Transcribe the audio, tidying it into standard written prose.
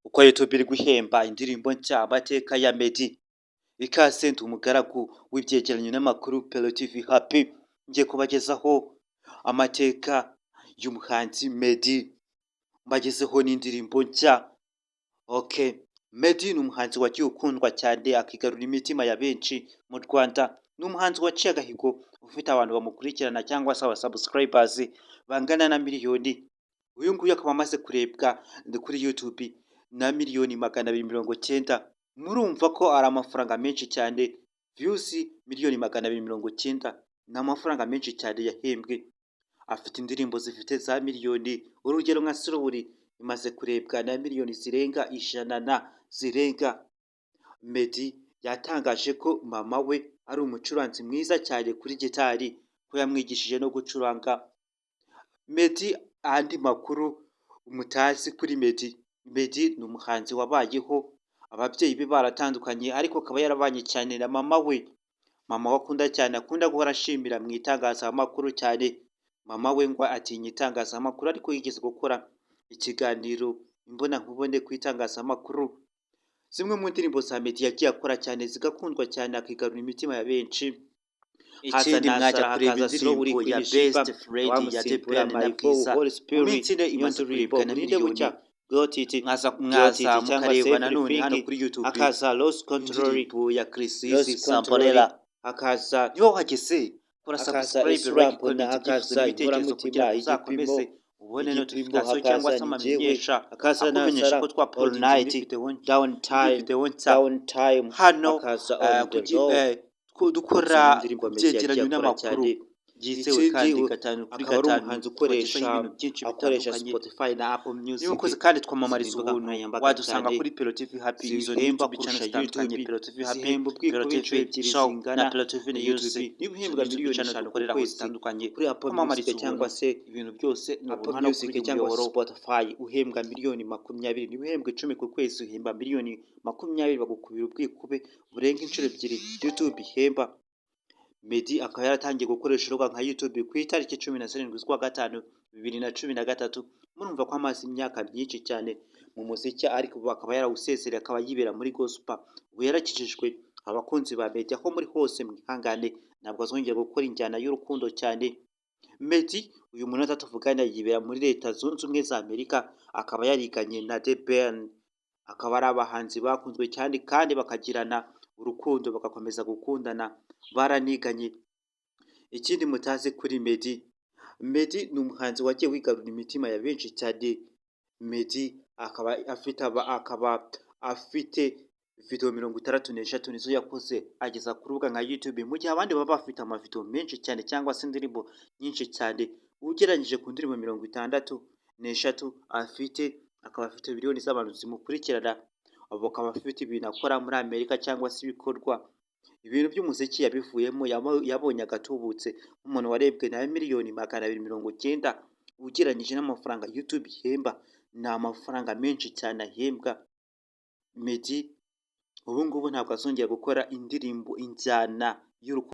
uko YouTube iri guhemba indirimbo nshya amateka ya Meddy. Ikaze ndi umugaragu w'ibyegeranyo n'amakuru Pelo TV Happy, ngiye kubagezaho amateka y'umuhanzi Meddy, mbagezeho n'indirimbo nshya. Okay, Meddy ni umuhanzi wagiye ukundwa cyane akigarura imitima ya benshi mu Rwanda. Ni umuhanzi waciye agahigo ufite abantu bamukurikirana cyangwa se abasubscribers bangana na miliyoni. Uyu nguyu akaba amaze kurebwa kuri YouTube na miliyoni 290. Murumva ko ari amafaranga menshi cyane. Views miliyoni 290 ni amafaranga menshi cyane yahembwe. Afite indirimbo zifite za miliyoni, urugero nka Slowly imaze kurebwa na miliyoni zirenga 100 . Meddy yatangaje ko mama we ari umucuranzi mwiza cyane kuri gitari, ko yamwigishije no gucuranga. Meddy, andi makuru umutazi kuri Meddy ni umuhanzi wabayeho ababyeyi be baratandukanye, ariko akaba yarabanye cyane na mama we. Mama we akunda cyane, akunda guhora ashimira mu itangazamakuru cyane. Mama we ngo atinya itangazamakuru, ariko yigeze gukora ikiganiro imbonankubone ku itangazamakuru. Zimwe mu ndirimbo za Meddy yagiye akora cyane zigakundwa cyane akigarura imitima ya benshi. Ikindi mwajya kureba indirimbo ya Best Friend ya The Ben na Bwiza, mu minsi ine imaze kurebwa na miliyoni. Mwaza mukareba nanone hano kuri YouTube akaza Lost Control ya Chris Samborera, akaza niho wageze kora subscribe, like, comment, akaza ibitekerezo kugira ngo uzakomeze ubone notification cyangwa se amamenyesha akumenyesha ko twa Paul Night downtime hano dukora ibyegeranyo n'amakuru yizewe kandi gatanu kuri gatanu. Umuhanzi ukoresha Spotify na Apple Music. Niba ukoze kandi twamamariza ubuntu, wadusanga kuri Pelo TV Happy. Izo YouTube channel zitandukanye, Pelo TV Happy, Pelo TV Show na Pelo TV News. Niba uhembwa miliyoni 5 ukorera aho zitandukanye kuri Apple Music cyangwa se ibintu byose ni Apple Music cyangwa Spotify, uhembwa miliyoni 20. Niba uhembwa 10 ku kwezi, uhemba miliyoni 20, bagukubira ubwikube burenga inshuro ebyiri YouTube ihemba. Meddy akaba yaratangiye gukoresha urubuga nka YouTube ku itariki 17 z'ukwa gatanu 2013. Murumva ko amaze imyaka myinshi cyane mu muziki, ariko akaba yarawusezereye, akaba yibera muri gospel. Ubu yarakijijwe. Abakunzi ba Meddy aho muri hose mwihangane, ntabwo azongera gukora injyana y'urukundo cyane. Meddy uyu munota tuvugana yibera muri Leta Zunze Ubumwe za Amerika, akaba yariganye na The Ben. Akaba ari abahanzi bakunzwe cyane kandi bakagirana urukundo, bagakomeza gukundana, baraniganye. Ikindi mutazi kuri Meddy ni umuhanzi wagiye wigarura imitima ya benshi cyane. Meddy akaba afite video 63 nizo yakoze ageza ku rubuga nka YouTube, mu gihe abandi baba bafite amavideo menshi cyane cyangwa se indirimbo nyinshi cyane. Ugereranyije ku ndirimbo 63 afite, akaba afite miliyoni z'abantu zimukurikirana. Abo akaba afite ibintu akora muri Amerika cyangwa se ibikorwa. Ibintu by'umuziki yabivuyemo, yabonye agatubutse nk'umuntu warebwe na miliyoni 290. Ugereranyije n'amafaranga YouTube ihemba, ni amafaranga menshi cyane ahembwa. Meddy ubu ngubu ntabwo azongera gukora indirimbo injyana y'urukundo.